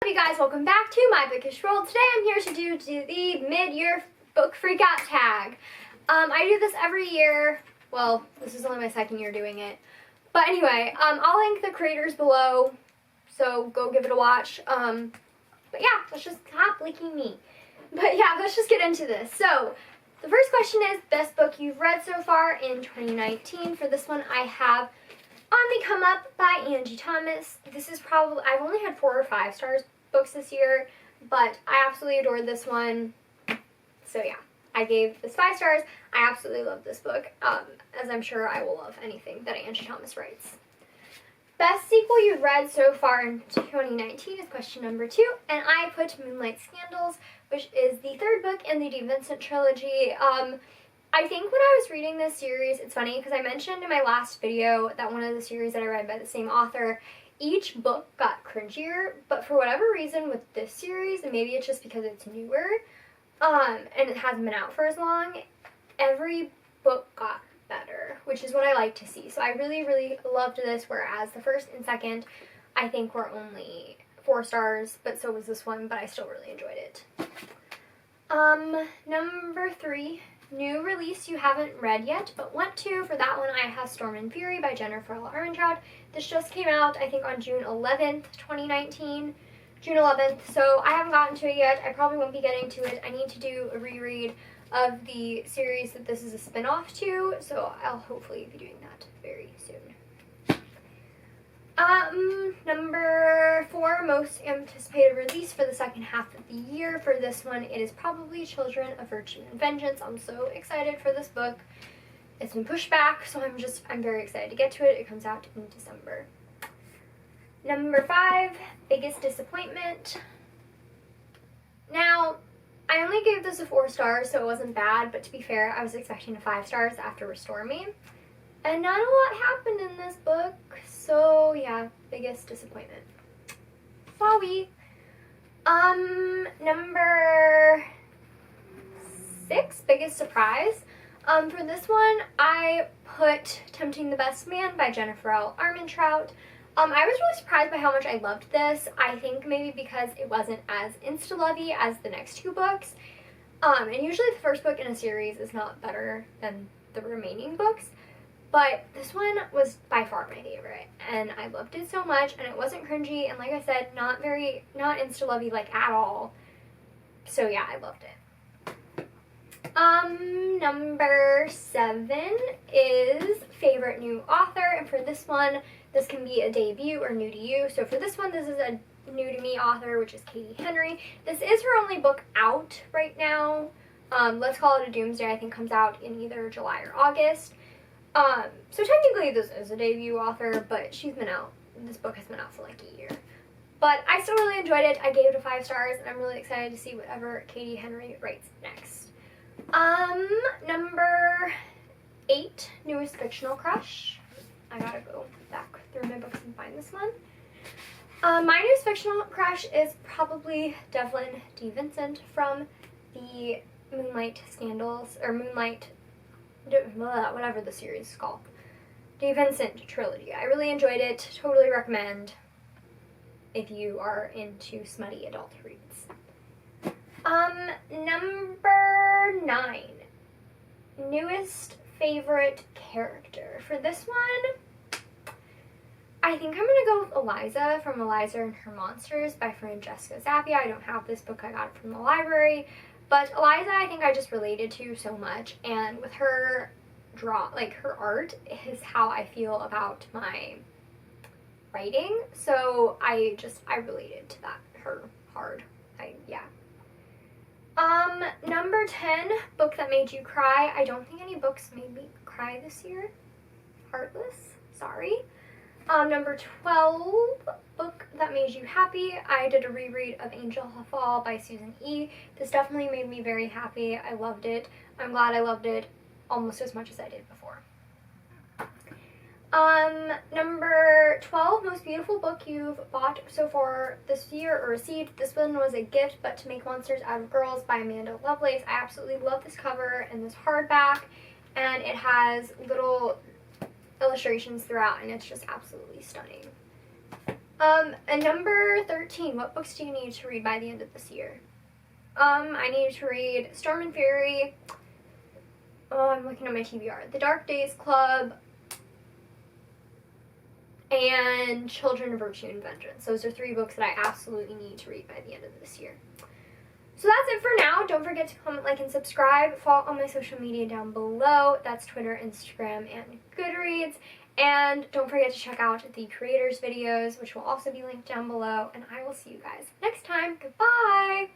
Hey guys, welcome back to my bookish world. Today I'm here to do the mid-year book freakout tag. I do this every year. Well, this is only my second year doing it. But anyway, I'll link the creators below, so go give it a watch. But yeah, let's just stop licking me. But yeah, let's just get into this. So, the first question is, best book you've read so far in 2019. For this one, I have On the Come Up by Angie Thomas. This is probably, I've only had 4 or 5 stars books this year, but I absolutely adored this one. So yeah, I gave this 5 stars. I absolutely love this book, as I'm sure I will love anything that Angie Thomas writes. Best sequel you've read so far in 2019 is question number 2, and I put Moonlight Scandals, which is the 3rd book in the Dee Vincent trilogy. I think when I was reading this series, it's funny because I mentioned in my last video that one of the series that I read by the same author, each book got cringier, but for whatever reason with this series, and maybe it's just because it's newer, and it hasn't been out for as long, every book got better, which is what I like to see. So I really, really loved this, whereas the first and second, I think were only 4 stars, but so was this one, but I still really enjoyed it. Number 3, new release you haven't read yet, but want to. For that one, I have Storm and Fury by Jennifer Armentrout. This just came out, I think, on June 11th, 2019. June 11th, so I haven't gotten to it yet. I probably won't be getting to it. I need to do a reread of the series that this is a spin-off to, so I'll hopefully be doing that very soon. Number 4, most anticipated release for the second half of the year. For this one, it is probably Children of Virtue and Vengeance. I'm so excited for this book. It's been pushed back, so I'm very excited to get to it. It comes out in December. Number 5, biggest disappointment. Now, I only gave this a 4 stars, so it wasn't bad, but to be fair, I was expecting a 5 stars after Restore Me. And not a lot happened in this book, so yeah, biggest disappointment. Sorry. Number 6, biggest surprise. For this one, I put Tempting the Best Man by Jennifer Armentrout. I was really surprised by how much I loved this. I think maybe because it wasn't as insta-lovey as the next 2 books. And usually the first book in a series is not better than the remaining books. But this one was by far my favorite, and I loved it so much, and it wasn't cringy, and like I said, not insta-lovey, like, at all. So yeah, I loved it. Number 7 is favorite new author, and for this one, this can be a debut or new to you. So for this one, this is a new to me author, which is Katie Henry. This is her only book out right now. Let's Call It a Doomsday, I think, comes out in either July or August. So technically this is a debut author, but this book has been out for like a year. But I still really enjoyed it. I gave it a 5 stars, and I'm really excited to see whatever Katie Henry writes next. Number 8, newest fictional crush. I gotta go back through my books and find this one. My newest fictional crush is probably Devlin Dee Vincent from the Moonlight Scandals, or Moonlight, whatever the series is called, Dee Vincent trilogy. I really enjoyed it. Totally recommend if you are into smutty adult reads. Number 9, newest favorite character. For this one, I think I'm gonna go with Eliza from Eliza and Her Monsters by Francesca Zappia. I don't have this book, I got it from the library. But Eliza, I think I just related to so much, and with her her art is how I feel about my writing, so I related to that, her hard, yeah. Number 10, book that made you cry. I don't think any books made me cry this year. Heartless, sorry. Number 12, book that made you happy. I did a reread of Angel Fall by Susan E. This definitely made me very happy. I loved it. I'm glad I loved it almost as much as I did before. Number 12, most beautiful book you've bought so far this year or received. This one was a gift, but To Make Monsters Out of Girls by Amanda Lovelace. I absolutely love this cover and this hardback, and it has little illustrations throughout, and it's just absolutely stunning. And number 13, what books do you need to read by the end of this year? I need to read Storm and Fury. Oh, I'm looking at my TBR. The Dark Days Club. And Children of Virtue and Vengeance. Those are 3 books that I absolutely need to read by the end of this year. So that's it for now. Don't forget to comment, like, and subscribe. Follow all my social media down below. That's Twitter, Instagram, and Goodreads. And don't forget to check out the creators' videos, which will also be linked down below. And I will see you guys next time. Goodbye!